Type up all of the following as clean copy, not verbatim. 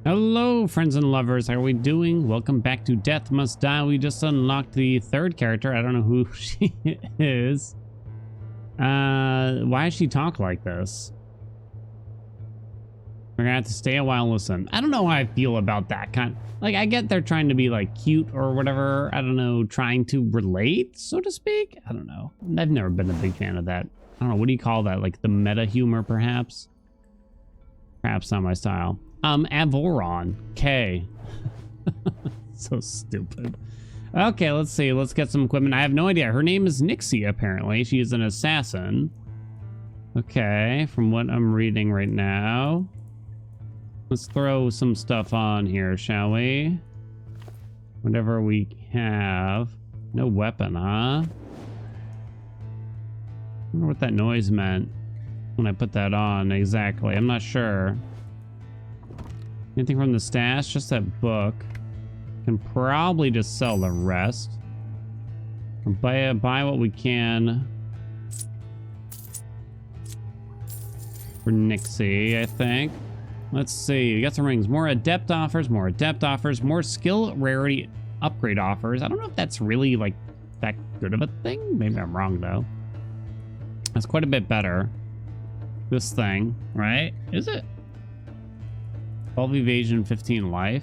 Hello, friends and lovers. How are we doing? Welcome back to Death Must Die. We just unlocked the third character. I don't know who she is. Why does she talk like this? We're gonna have to stay a while and listen. I don't know how I feel about that kind. Like, I get they're trying to be like cute or whatever. I don't know, trying to relate, so to speak. I don't know. I've never been a big fan of that. I don't know. What do you call that? Like the meta humor, perhaps? Perhaps not my style. Avoron. K. So stupid. Okay, let's see. Let's get some equipment. I have no idea. Her name is Nixie, apparently. She is an assassin. Okay, from what I'm reading right now. Let's throw some stuff on here, shall we? Whatever we have. No weapon, huh? I wonder what that noise meant when I put that on exactly. I'm not sure. Anything from the stash? Just that book. Can probably just sell the rest. Or buy what we can for Nixie, I think. Let's see. We got some rings. More adept offers. More adept offers. More skill rarity upgrade offers. I don't know if that's really like that good of a thing. Maybe I'm wrong though. That's quite a bit better. This thing, right? Is it? 12 evasion, 15 life.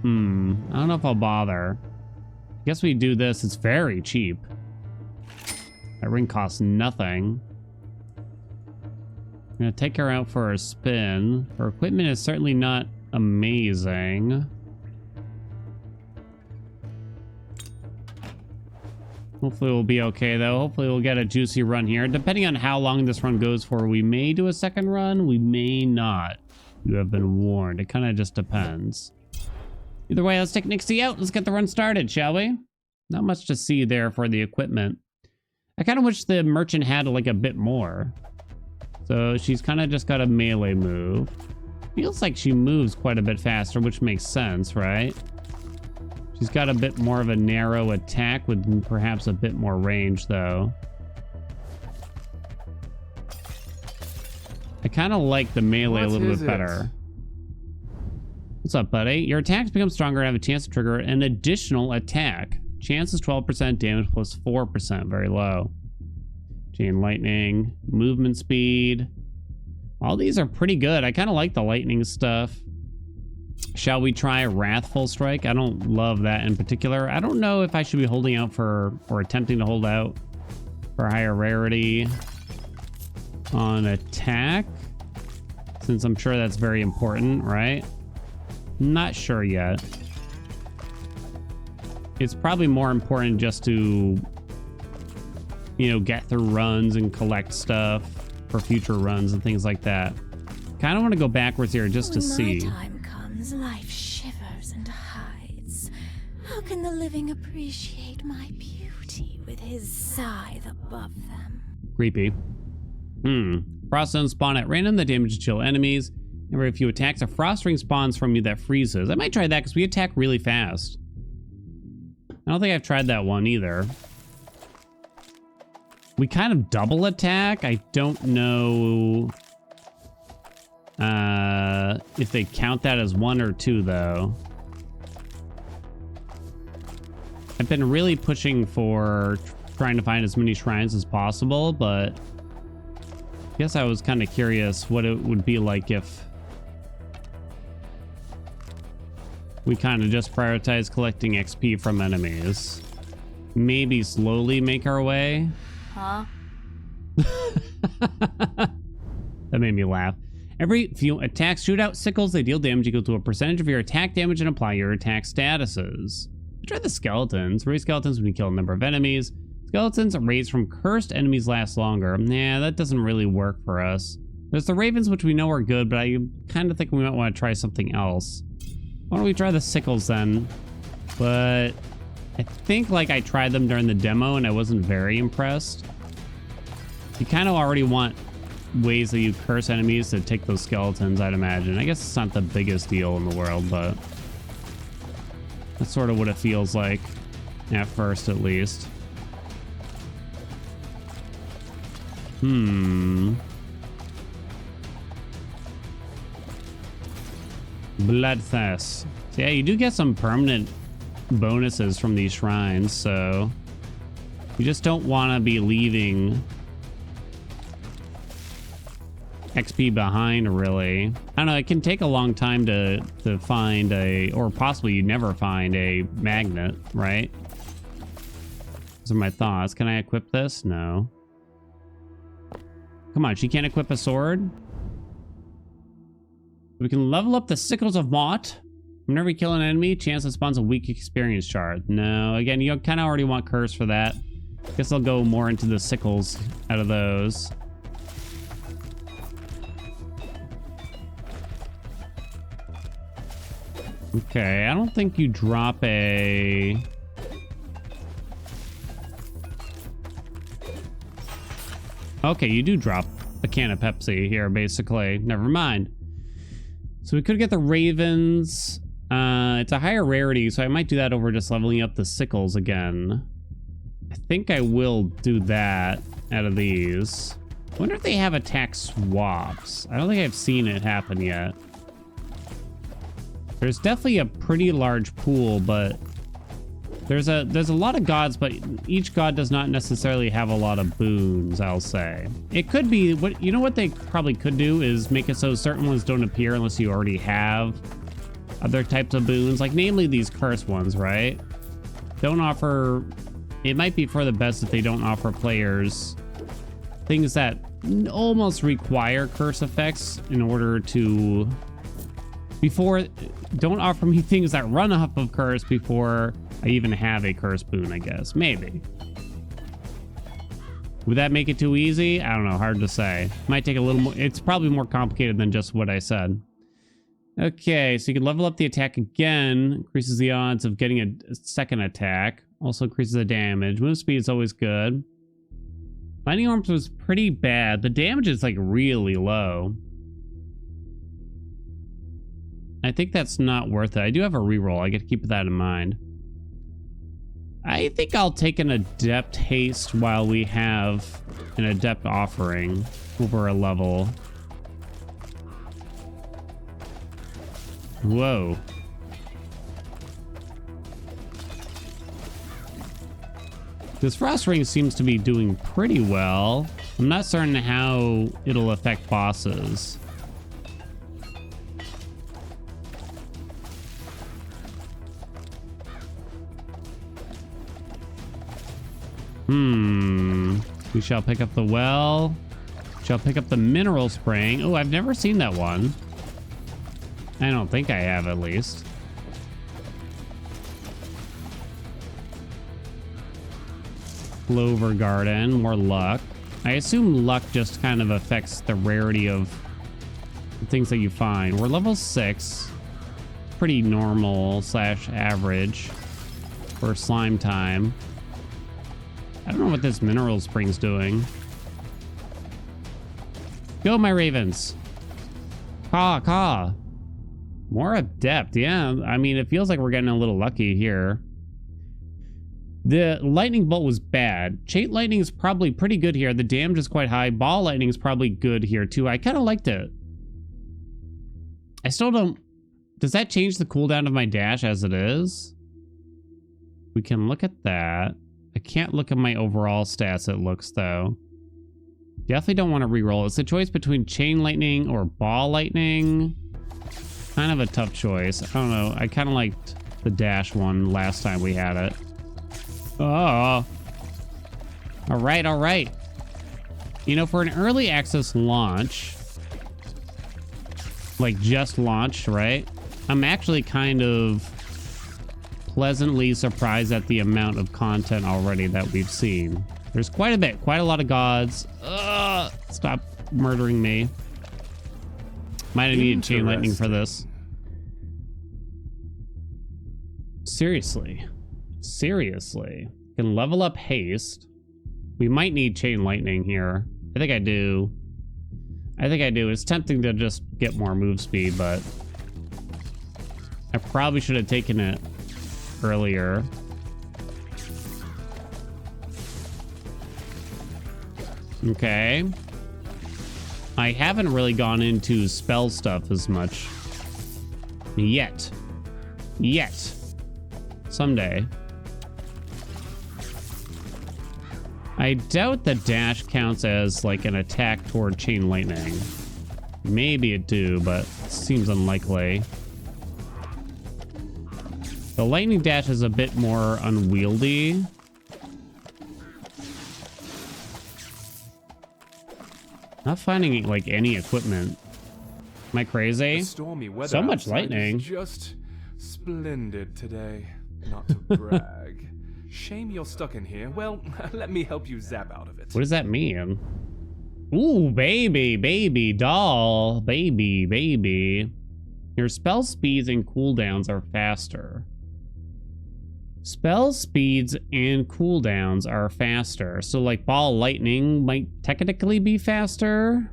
I don't know if I'll bother. I guess we do this. It's very cheap. That ring costs nothing. I'm gonna take her out for a spin. Her equipment is certainly not amazing. Hopefully we'll be okay though. Hopefully we'll get a juicy run here. Depending on how long this run goes for, we may do a second run. We may not. You have been warned. It kind of just depends. Either way, let's take Nixie out. Let's get the run started, shall we? Not much to see there for the equipment. I kind of wish the merchant had like a bit more. So she's kind of just got a melee move. Feels like she moves quite a bit faster, which makes sense, right? She's got a bit more of a narrow attack with perhaps a bit more range, though. I kind of like the melee a little bit better. What's up, buddy? Your attacks become stronger and have a chance to trigger an additional attack. Chance is 12%, damage plus 4%, very low. Chain lightning, movement speed. All these are pretty good. I kind of like the lightning stuff. Shall we try Wrathful Strike? I don't love that in particular. I don't know if I should be holding out for, or attempting to hold out for higher rarity on attack, since I'm sure that's very important, right? Not sure yet. It's probably more important just to, you know, get through runs and collect stuff for future runs and things like that. Kind of want to go backwards here just to see. When my time comes, life shivers and hides. How can the living appreciate my beauty with his scythe above them? Creepy. Frost zones spawn at random that damage chill enemies. Every few attacks, a frost ring spawns from you that freezes. I might try that because we attack really fast. I don't think I've tried that one either. We kind of double attack. I don't know if they count that as 1 or 2 though. I've been really pushing for trying to find as many shrines as possible, but I guess I was kind of curious what it would be like if we kind of just prioritize collecting XP from enemies. Maybe slowly make our way. Huh? That made me laugh. Every few attacks shoot out sickles. They deal damage equal to a percentage of your attack damage and apply your attack statuses. Try the skeletons. Raise skeletons when you kill a number of enemies. Skeletons raised from cursed enemies last longer. Nah, that doesn't really work for us. There's the ravens, which we know are good, but I kind of think we might want to try something else. Why don't we try the sickles then? But I think like I tried them during the demo and I wasn't very impressed. You kind of already want ways that you curse enemies to take those skeletons, I'd imagine. I guess it's not the biggest deal in the world, but that's sort of what it feels like at first, at least. Bloodthirst. So yeah, you do get some permanent bonuses from these shrines, so you just don't want to be leaving XP behind, really. I don't know, it can take a long time to find a, or possibly you never find a magnet, right? Those are my thoughts. Can I equip this? No. Come on, she can't equip a sword? We can level up the Sickles of Mott. Whenever you kill an enemy, chance it spawns a weak experience shard. No, again, you kind of already want curse for that. Guess I'll go more into the sickles out of those. Okay, I don't think you drop a... Okay, you do drop a can of Pepsi here, basically. Never mind. So we could get the Ravens. It's a higher rarity, so I might do that over just leveling up the sickles again. I think I will do that out of these. I wonder if they have attack swaps. I don't think I've seen it happen yet. There's definitely a pretty large pool, but there's a lot of gods, but each god does not necessarily have a lot of boons, I'll say. It could be, what you know what they probably could do is make it so certain ones don't appear unless you already have other types of boons, like namely these curse ones, right? Don't offer, it might be for the best if they don't offer players things that almost require curse effects in order to, don't offer me things that run off of curse before I even have a curse boon, I guess. Maybe. Would that make it too easy? I don't know. Hard to say. Might take a little more. It's probably more complicated than just what I said. Okay, so you can level up the attack again. Increases the odds of getting a second attack. Also increases the damage. Move speed is always good. Lightning Arms was pretty bad. The damage is like really low. I think that's not worth it. I do have a reroll. I get to keep that in mind. I think I'll take an Adept Haste while we have an Adept Offering over a level. Whoa. This Frost Ring seems to be doing pretty well. I'm not certain how it'll affect bosses. We shall pick up the well. Shall pick up the mineral spring. Oh, I've never seen that one. I don't think I have, at least. Clover Garden, more luck. I assume luck just kind of affects the rarity of the things that you find. We're level 6. Pretty normal / average for slime time. I don't know what this mineral spring's doing. Go, my ravens. Caw, caw. More adept, yeah. I mean, it feels like we're getting a little lucky here. The lightning bolt was bad. Chain lightning is probably pretty good here. The damage is quite high. Ball lightning is probably good here too. I kind of liked it. I still don't... Does that change the cooldown of my dash as it is? We can look at that. I can't look at my overall stats, it looks, though. Definitely don't want to reroll. It's a choice between chain lightning or ball lightning. Kind of a tough choice. I don't know. I kind of liked the dash one last time we had it. Oh. All right, all right. You know, for an early access launch, like just launched, right? I'm actually kind of pleasantly surprised at the amount of content already that we've seen. There's quite a bit, quite a lot of gods. Stop murdering me. Might have needed chain lightning for this. Seriously. Seriously. Can level up haste. We might need chain lightning here. I think I do. I think I do. It's tempting to just get more move speed, but I probably should have taken it earlier. Okay. I haven't really gone into spell stuff as much. Yet. Someday. I doubt the dash counts as like an attack toward chain lightning. Maybe it do, but it seems unlikely. The lightning dash is a bit more unwieldy. Not finding like any equipment. Am I crazy? Stormy weather So much outside lightning. is just splendid today. Not to brag. Shame you're stuck in here. Well, let me help you zap out of it. What does that mean? Ooh, baby doll. Baby. Your spell speeds and cooldowns are faster. Spell speeds and cooldowns are faster. So like ball lightning might technically be faster.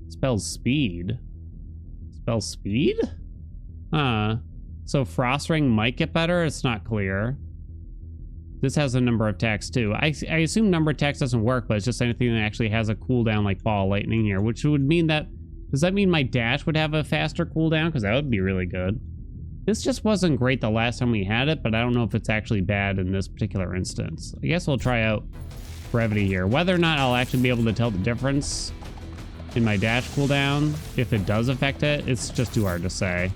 Spell speed. Huh. So frost ring might get better. It's not clear. This has a number of attacks too. I assume number of attacks doesn't work, but it's just anything that actually has a cooldown like ball lightning here, which would mean that, does that mean my dash would have a faster cooldown? Because that would be really good. This just wasn't great the last time we had it, but I don't know if it's actually bad in this particular instance. I guess we'll try out brevity here. Whether or not I'll actually be able to tell the difference in my dash cooldown, if it does affect it, it's just too hard to say.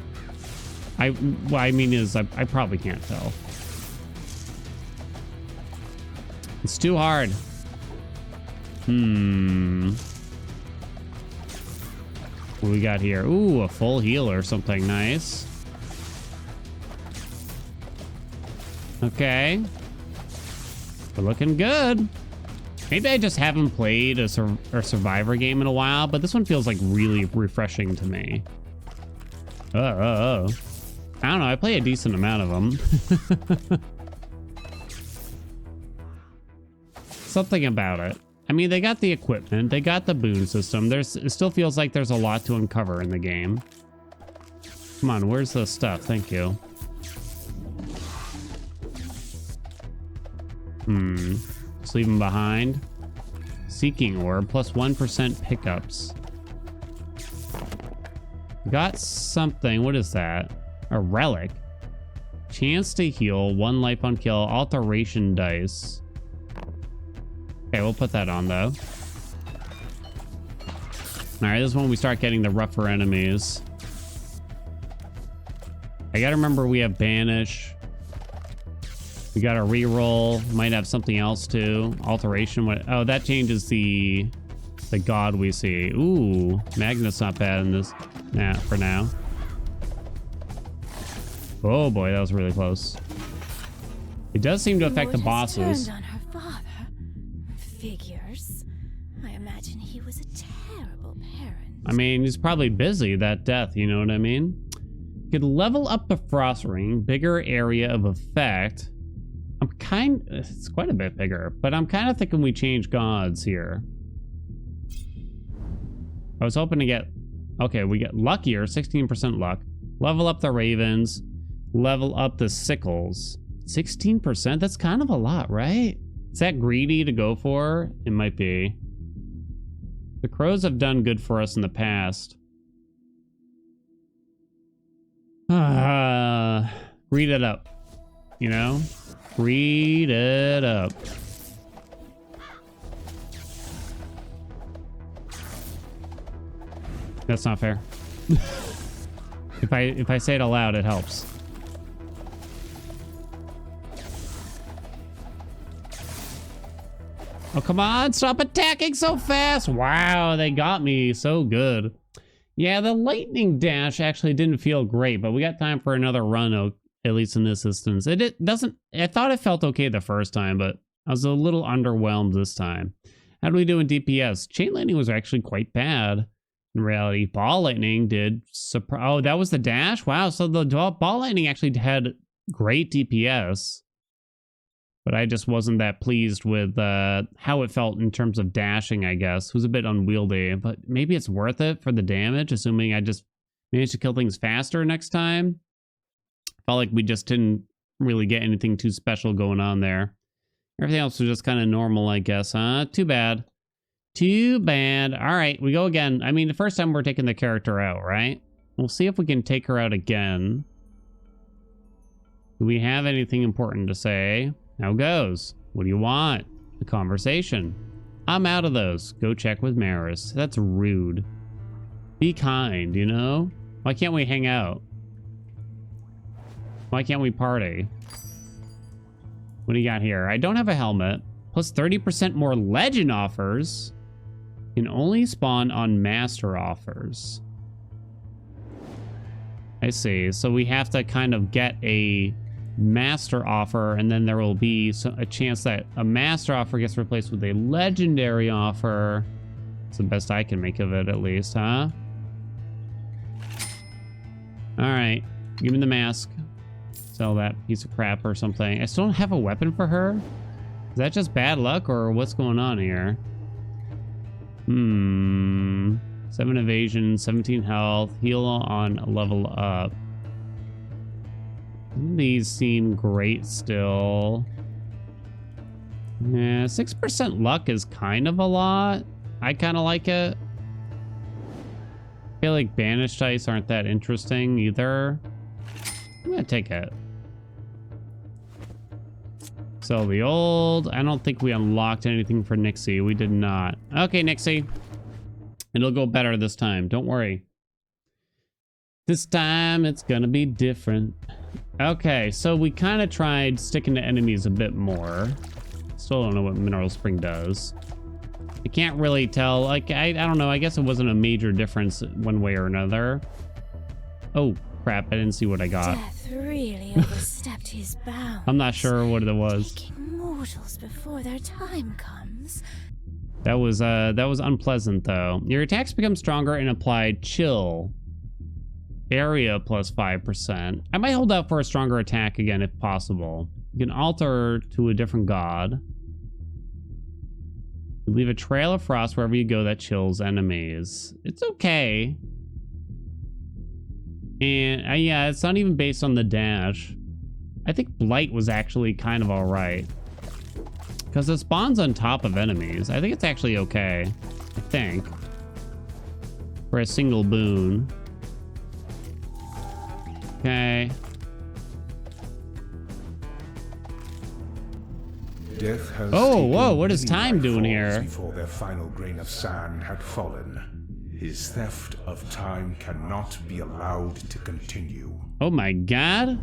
What I mean is I probably can't tell. It's too hard. What do we got here? Ooh, a full heal or something nice. Okay. We're looking good. Maybe I just haven't played a Survivor game in a while, but this one feels like really refreshing to me. I don't know. I play a decent amount of them. Something about it. I mean, they got the equipment, they got the boon system. It still feels like there's a lot to uncover in the game. Come on, where's the stuff? Thank you. Just leave them behind. Seeking orb, plus 1% pickups. Got something. What is that? A relic. Chance to heal, 1 life on kill, alteration dice. Okay, we'll put that on though. Alright, this is when we start getting the rougher enemies. I gotta remember we have banish. We got a reroll. Might have something else too. Alteration. Oh, that changes the god we see. Ooh, Magnus not bad in this. Nah, for now. Oh boy, that was really close. It does seem to affect the bosses. Turned on her father. Figures. I imagine he was a terrible parent. I mean, he's probably busy, that death, you know what I mean? Could level up the frost ring, bigger area of effect. It's quite a bit bigger, but I'm kind of thinking we change gods here. I was hoping to get, okay, we get luckier, 16% luck. Level up the ravens, level up the sickles. 16%, that's kind of a lot, right? Is that greedy to go for? It might be. The crows have done good for us in the past. Read it up, you know? Read it up. That's not fair. If I say it aloud, it helps. Oh, come on, stop attacking so fast. Wow, they got me so good. Yeah, the lightning dash actually didn't feel great, but we got time for another run, at least in this instance. It doesn't, I thought it felt okay the first time, but I was a little underwhelmed this time. How do we do in DPS? Chain lightning was actually quite bad. In reality, ball lightning did oh, that was the dash? Wow, so the ball lightning actually had great DPS. But I just wasn't that pleased with how it felt in terms of dashing, I guess. It was a bit unwieldy, but maybe it's worth it for the damage, assuming I just managed to kill things faster next time. Felt like we just didn't really get anything too special going on there. Everything else was just kind of normal, I guess, huh? Too bad. Too bad. All right, we go again. I mean, the first time we're taking the character out, right? We'll see if we can take her out again. Do we have anything important to say? How goes? What do you want? A conversation. I'm out of those. Go check with Maris. That's rude. Be kind, you know? Why can't we hang out? Why can't we party? What do you got here? I don't have a helmet. Plus 30% more legend offers. Can only spawn on master offers. I see. So we have to kind of get a master offer, and then there will be a chance that a master offer gets replaced with a legendary offer. It's the best I can make of it, at least, huh? All right. Give me the mask. Sell that piece of crap or something. I still don't have a weapon for her. Is that just bad luck, or what's going on here? 7 evasion, 17 health, heal on level up. These seem great still. Yeah, 6% luck is kind of a lot. I kind of like it. I feel like banished dice aren't that interesting either. I'm gonna take it. So the old, I don't think we unlocked anything for Nixie. We did not. Okay, Nixie. It'll go better this time. Don't worry. This time it's gonna be different. Okay, so we kind of tried sticking to enemies a bit more. Still don't know what Mineral Spring does. I can't really tell. Like, I don't know. I guess it wasn't a major difference one way or another. Oh, crap. I didn't see what I got. Death really overstepped his bounds. I'm not sure what it was. Taking mortals before their time comes. That was unpleasant, though. Your attacks become stronger and apply chill. Area plus 5%. I might hold out for a stronger attack again if possible. You can alter to a different god. You leave a trail of frost wherever you go that chills enemies. It's okay. And yeah, it's not even based on the dash. I think Blight was actually kind of alright. Because it spawns on top of enemies. I think it's actually okay. I think. For a single boon. Okay. Death has whoa, what is many time doing nightfalls here? Before their final grain of sand had fallen. His theft of time cannot be allowed to continue. Oh my god.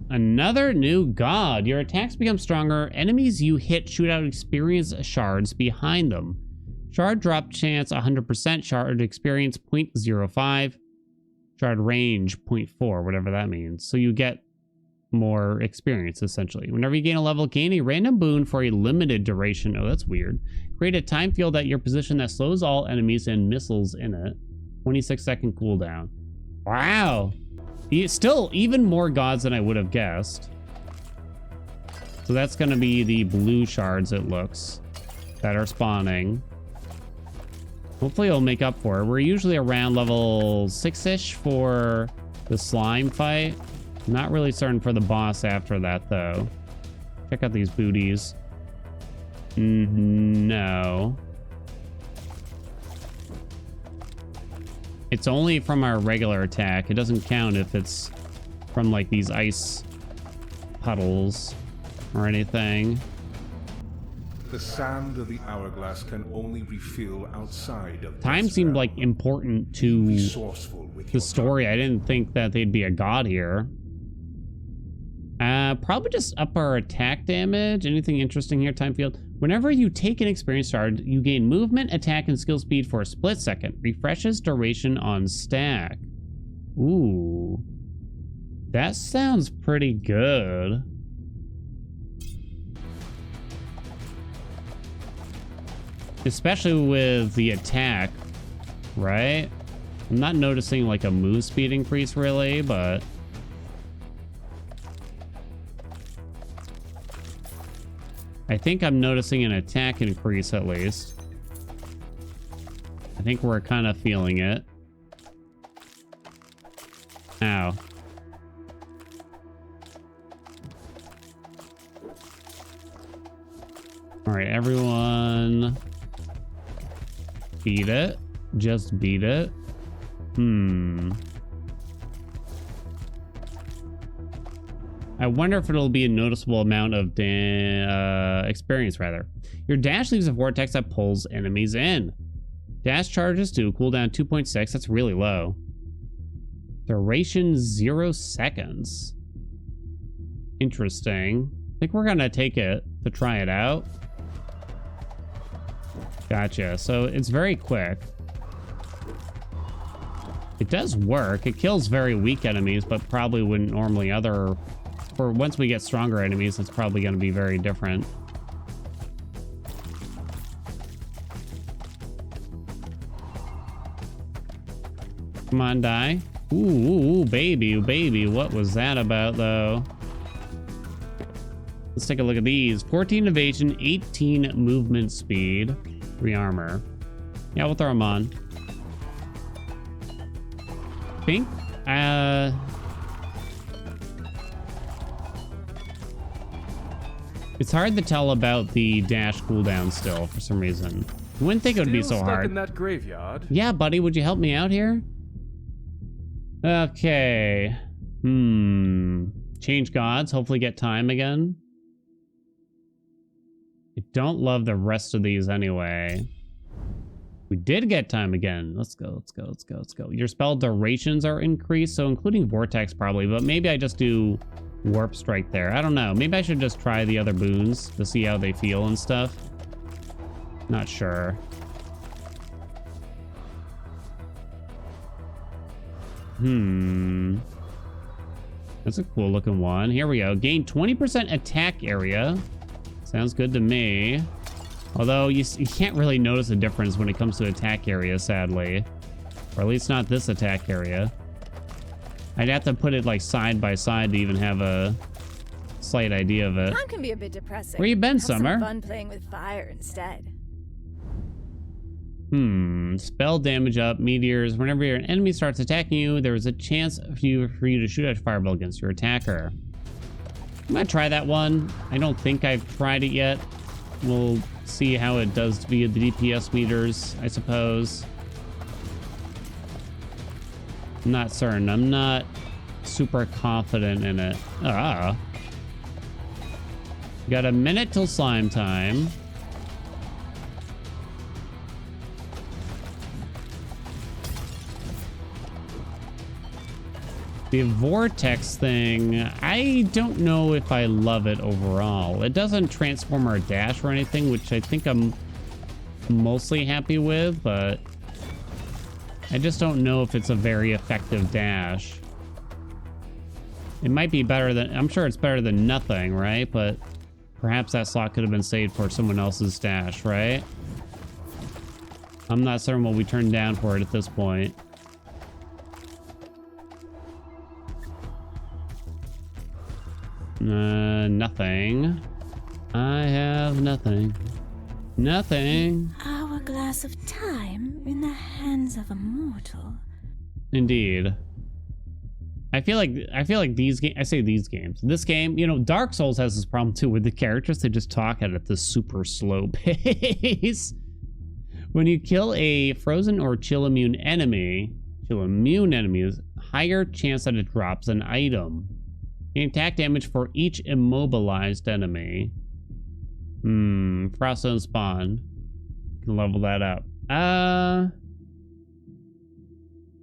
Another new god. Your attacks become stronger. Enemies you hit shoot out experience shards behind them. Shard drop chance 100%. Shard experience 0.05. Shard range 0.4, whatever that means. So you get more experience, essentially. Whenever you gain a level, gain a random boon for a limited duration. Oh, that's weird. Create a time field at your position that slows all enemies and missiles in it. 26-second cooldown. Wow. Still, even more gods than I would have guessed. So that's going to be the blue shards, it looks, that are spawning. Hopefully it'll make up for it. We're usually around level 6-ish for the slime fight. Not really certain for the boss after that, though. Check out these booties. No. It's only from our regular attack. It doesn't count if it's from, like, these ice puddles or anything. The sand of the hourglass can only refill outside of Time this seemed realm. like important to Resourceful with the your story. I didn't think that they'd be a god here. Probably just up our attack damage. Anything interesting here? Time field. Whenever you take an experience shard, you gain movement, attack, and skill speed for a split second. Refreshes duration on stack. Ooh. That sounds pretty good. Especially with the attack, right? I'm not noticing like a move speed increase really, but I think I'm noticing an attack increase at least. I think we're kind of feeling it. Ow. All right, everyone. Beat it. Just beat it. I wonder if it'll be a noticeable amount of experience, rather. Your dash leaves a vortex that pulls enemies in. Dash charges to cooldown 2.6. That's really low. Duration 0 seconds. Interesting. I think we're gonna take it to try it out. Gotcha. So it's very quick. It does work. It kills very weak enemies, but probably wouldn't normally for once we get stronger enemies, it's probably going to be very different. Come on, die. Ooh, baby, baby. What was that about, though? Let's take a look at these. 14 evasion, 18 movement speed, 3 armor. Yeah, we'll throw them on. Think? It's hard to tell about the dash cooldown still for some reason. I wouldn't think it would be so Still hard. Stuck in that graveyard. Yeah, buddy, would you help me out here? Okay. Change gods. Hopefully get time again. I don't love the rest of these anyway. We did get time again. Let's go, let's go, let's go, let's go. Your spell durations are increased, so including Vortex probably, but maybe I just do Warp Strike there. I don't know. Maybe I should just try the other boons to see how they feel and stuff. Not sure. That's a cool looking one. Here we go. Gain 20% attack area. Sounds good to me. Although you can't really notice a difference when it comes to attack area, sadly. Or at least not this attack area. I'd have to put it like side by side to even have a slight idea of it. Time can be a bit depressing. Where you been, Have Summer? some fun playing with fire instead. Spell damage up, meteors. Whenever an enemy starts attacking you, there is a chance for you to shoot a fireball against your attacker. I'm gonna try that one. I don't think I've tried it yet. We'll see how it does via the DPS meters, I suppose. I'm not certain. I'm not super confident in it. Got a minute till slime time. The vortex thing, I don't know if I love it overall. It doesn't transform our dash or anything, which I think I'm mostly happy with, but I just don't know if it's a very effective dash. It might be better than, I'm sure it's better than nothing, right? But perhaps that slot could have been saved for someone else's dash, right? I'm not certain what we turned down for it at this point. Nothing. I have nothing. Nothing. Hourglass of time in the hands of a mortal. Indeed. I feel like these games, I say these games. This game, you know, Dark Souls has this problem too with the characters. They just talk at this super slow pace. When you kill a frozen or chill immune enemy is higher chance that it drops an item. Gain attack damage for each immobilized enemy. Frost Zone spawn. Can level that up.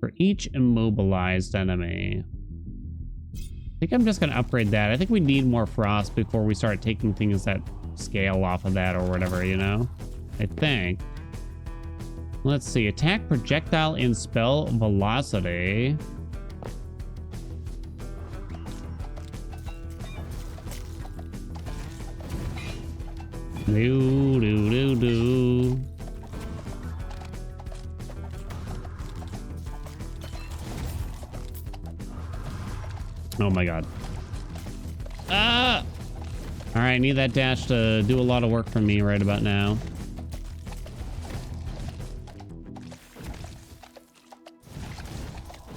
For each immobilized enemy. I think I'm just gonna upgrade that. I think we need more frost before we start taking things that scale off of that or whatever, you know? I think. Let's see. Attack, projectile, and spell velocity. Do. Oh my god. All right, I need that dash to do a lot of work for me right about now.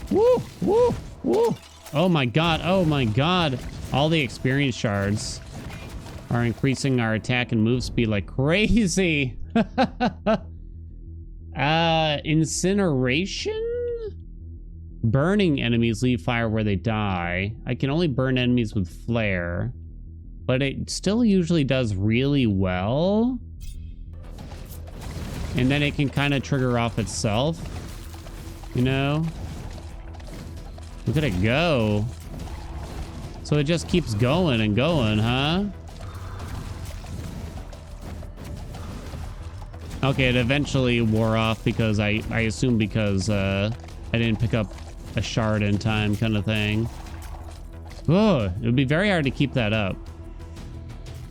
Woo, woo, woo. Oh my god, oh my god. All the experience shards are increasing our attack and move speed like crazy. Incineration? Burning enemies leave fire where they die. I can only burn enemies with flare, but it still usually does really well. And then it can kind of trigger off itself, you know? Look at it go. So it just keeps going and going, huh? Okay, it eventually wore off because I assume because I didn't pick up a shard in time kind of thing. Oh, it would be very hard to keep that up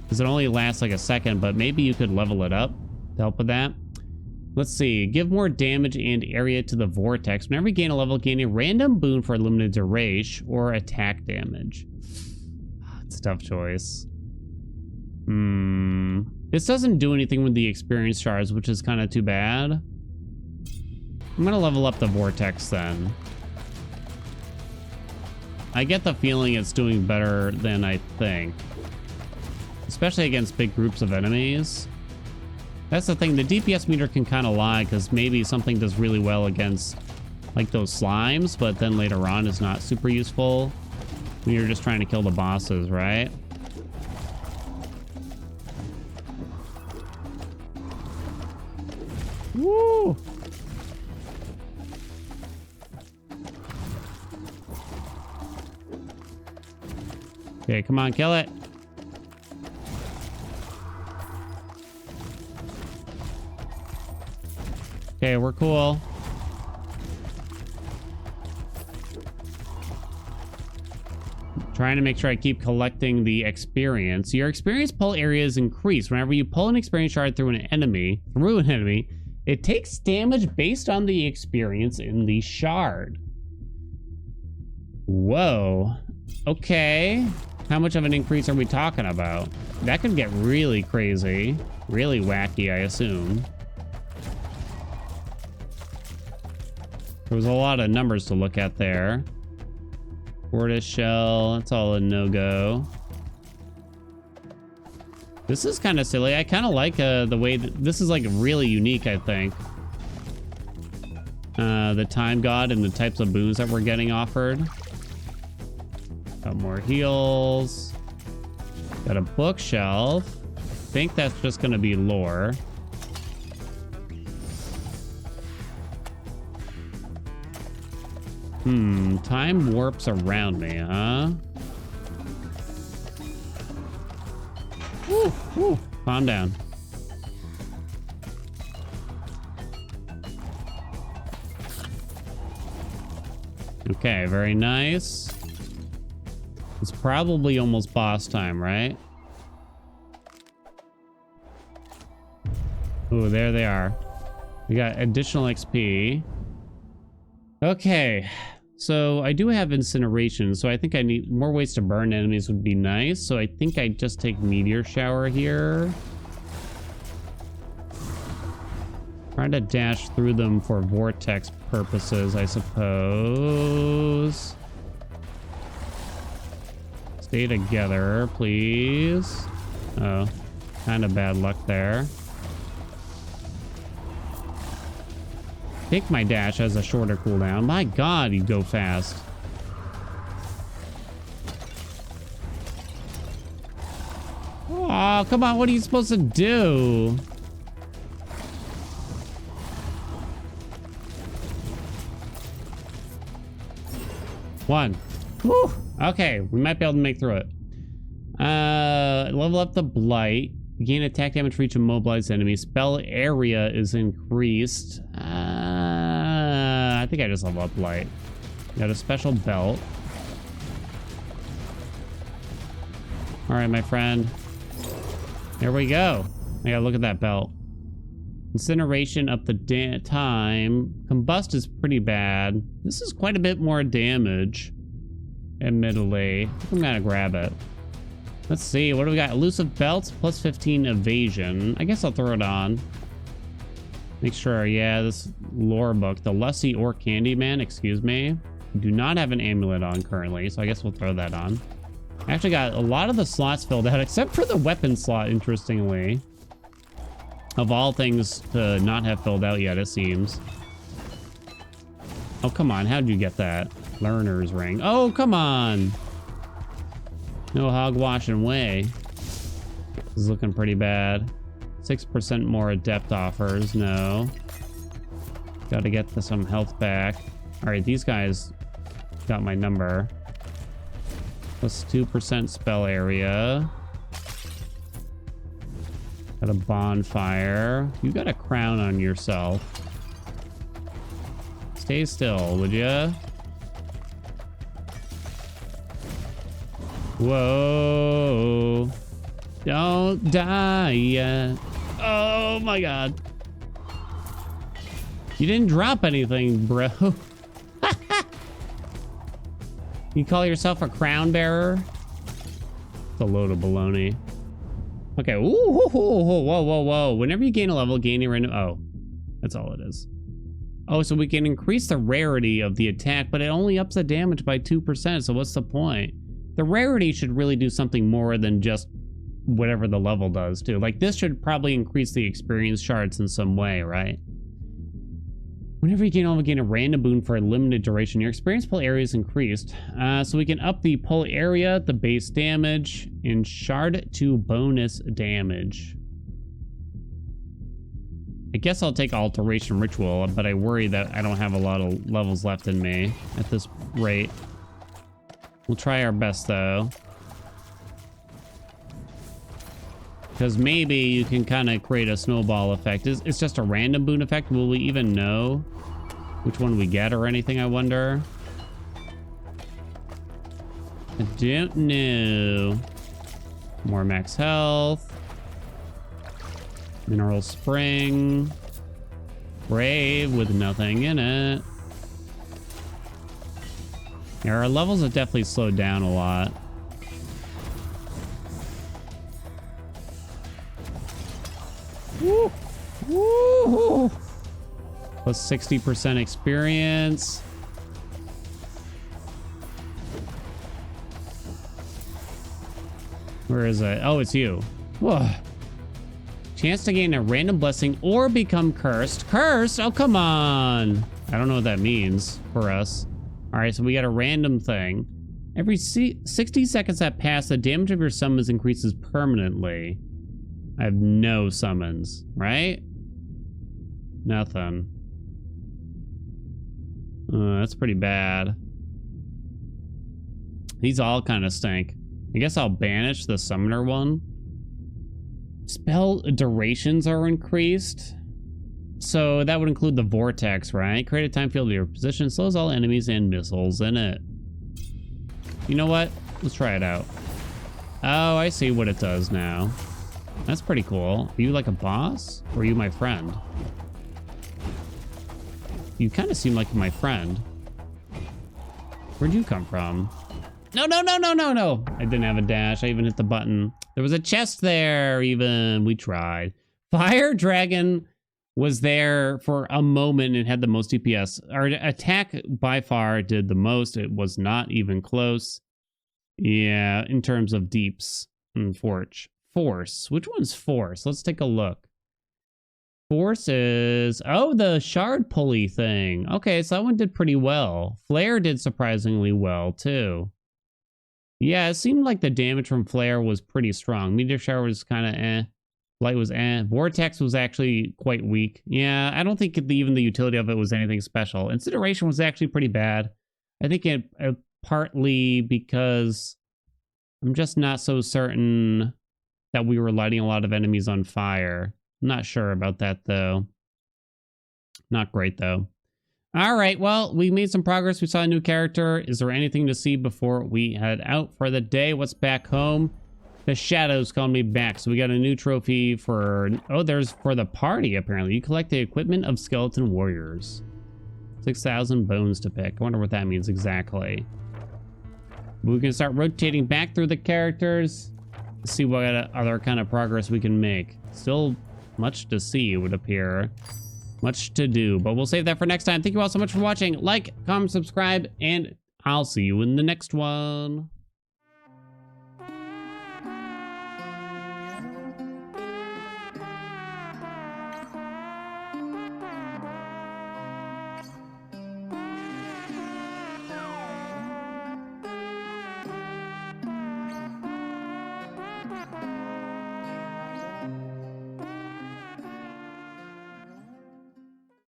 because it only lasts like a second, but maybe you could level it up to help with that. Let's see. Give more damage and area to the vortex. Whenever you gain a level, gain a random boon for a limited duration or attack damage. It's a tough choice. This doesn't do anything with the experience shards, which is kind of too bad. I'm gonna level up the vortex then. I get the feeling it's doing better than I think, especially against big groups of enemies. That's the thing, the DPS meter can kind of lie because maybe something does really well against like those slimes, but then later on is not super useful when you're just trying to kill the bosses, right? Woo! Okay, come on, kill it. Okay, we're cool. Trying to make sure I keep collecting the experience. Your experience pull area is increased. Whenever you pull an experience shard through an enemy, it takes damage based on the experience in the shard. Whoa. Okay. How much of an increase are we talking about? That could get really crazy. Really wacky, I assume. There was a lot of numbers to look at there. Tortoise shell, that's all a no-go. This is kind of silly. I kind of like the way that this is like really unique, I think. The time god and the types of boons that we're getting offered. Got more heals. Got a bookshelf. I think that's just going to be lore. Time warps around me, huh? Woo. Calm down. Okay, very nice. It's probably almost boss time, right? Ooh, there they are. We got additional XP. Okay, so I do have incineration, so I think I need more ways to burn enemies would be nice. So I think I just take meteor shower here. Try to dash through them for vortex purposes, I suppose. Stay together, please. Oh, kind of bad luck there. I think my dash has a shorter cooldown. My god, you go fast. Oh, come on, what are you supposed to do? One. Whew. Okay, we might be able to make through it. Level up the blight. Gain attack damage for each immobilized enemy. Spell area is increased. I think I just level up light. Got a special belt. All right, my friend. There we go. I gotta look at that belt. Incineration up the time. Combust is pretty bad. This is quite a bit more damage. Admittedly. I'm gonna grab it. Let's see. What do we got? Elusive belts plus 15 evasion. I guess I'll throw it on. Make sure, yeah, this lore book, the Lussie or Candyman, excuse me. We do not have an amulet on currently, so I guess we'll throw that on. I actually got a lot of the slots filled out, except for the weapon slot, interestingly. Of all things to not have filled out yet, it seems. Oh, come on. How'd you get that? Learner's ring. Oh, come on. No hogwashing way. This is looking pretty bad. 6% more adept offers. No. Got to get some health back. All right, these guys got my number. Plus 2% spell area. Got a bonfire. You got a crown on yourself. Stay still, would ya? Whoa. Don't die yet. Oh my god. You didn't drop anything, bro. You call yourself a crown bearer? It's a load of baloney. Okay. Ooh, whoa. Whenever you gain a level, gain a random. Oh, that's all it is. Oh, so we can increase the rarity of the attack, but it only ups the damage by 2%. So what's the point? The rarity should really do something more than just whatever the level does too. Like this should probably increase the experience shards in some way, right? Whenever you gain a random boon for a limited duration, your experience pull area is increased. So we can up the pull area, the base damage, and shard to bonus damage. I guess I'll take Alteration Ritual, but I worry that I don't have a lot of levels left in me at this rate. We'll try our best though. Because maybe you can kind of create a snowball effect. It's just a random boon effect. Will we even know which one we get or anything, I wonder? I don't know. More max health. Mineral Spring. Brave with nothing in it. Yeah, our levels have definitely slowed down a lot. Woo! Woo! Plus 60% experience. Where is it? Oh, it's you. Whoa. Chance to gain a random blessing or become cursed. Cursed? Oh, come on. I don't know what that means for us. All right, so we got a random thing. Every 60 seconds that pass, the damage of your summons increases permanently. I have no summons, right? Nothing. That's pretty bad. These all kind of stink. I guess I'll banish the summoner one. Spell durations are increased. So that would include the vortex, right? Create a time field of your position, slows all enemies and missiles in it. You know what? Let's try it out. Oh, I see what it does now. That's pretty cool. Are you like a boss? Or are you my friend? You kind of seem like my friend. Where'd you come from? No. I didn't have a dash. I even hit the button. There was a chest there even. We tried. Fire Dragon was there for a moment and had the most DPS. Our attack by far did the most. It was not even close. Yeah, in terms of deeps and force. Which one's force? Let's take a look. Force is... Oh, the shard pulley thing. Okay, so that one did pretty well. Flare did surprisingly well, too. Yeah, it seemed like the damage from Flare was pretty strong. Meteor Shower was kind of eh. Light was eh. Vortex was actually quite weak. Yeah, I don't think even the utility of it was anything special. Incineration was actually pretty bad. I think it partly because I'm just not so certain that we were lighting a lot of enemies on fire. I'm not sure about that, though. Not great, though. All right, well, we made some progress. We saw a new character. Is there anything to see before we head out for the day? What's back home? The Shadow's calling me back. So we got a new trophy for... Oh, there's for the party, apparently. You collect the equipment of skeleton warriors. 6,000 bones to pick. I wonder what that means exactly. We can start rotating back through the characters. See what other kind of progress we can make. Still much to see, it would appear. Much to do, but we'll save that for next time. Thank you all so much for watching. Like, comment, subscribe, and I'll see you in the next one.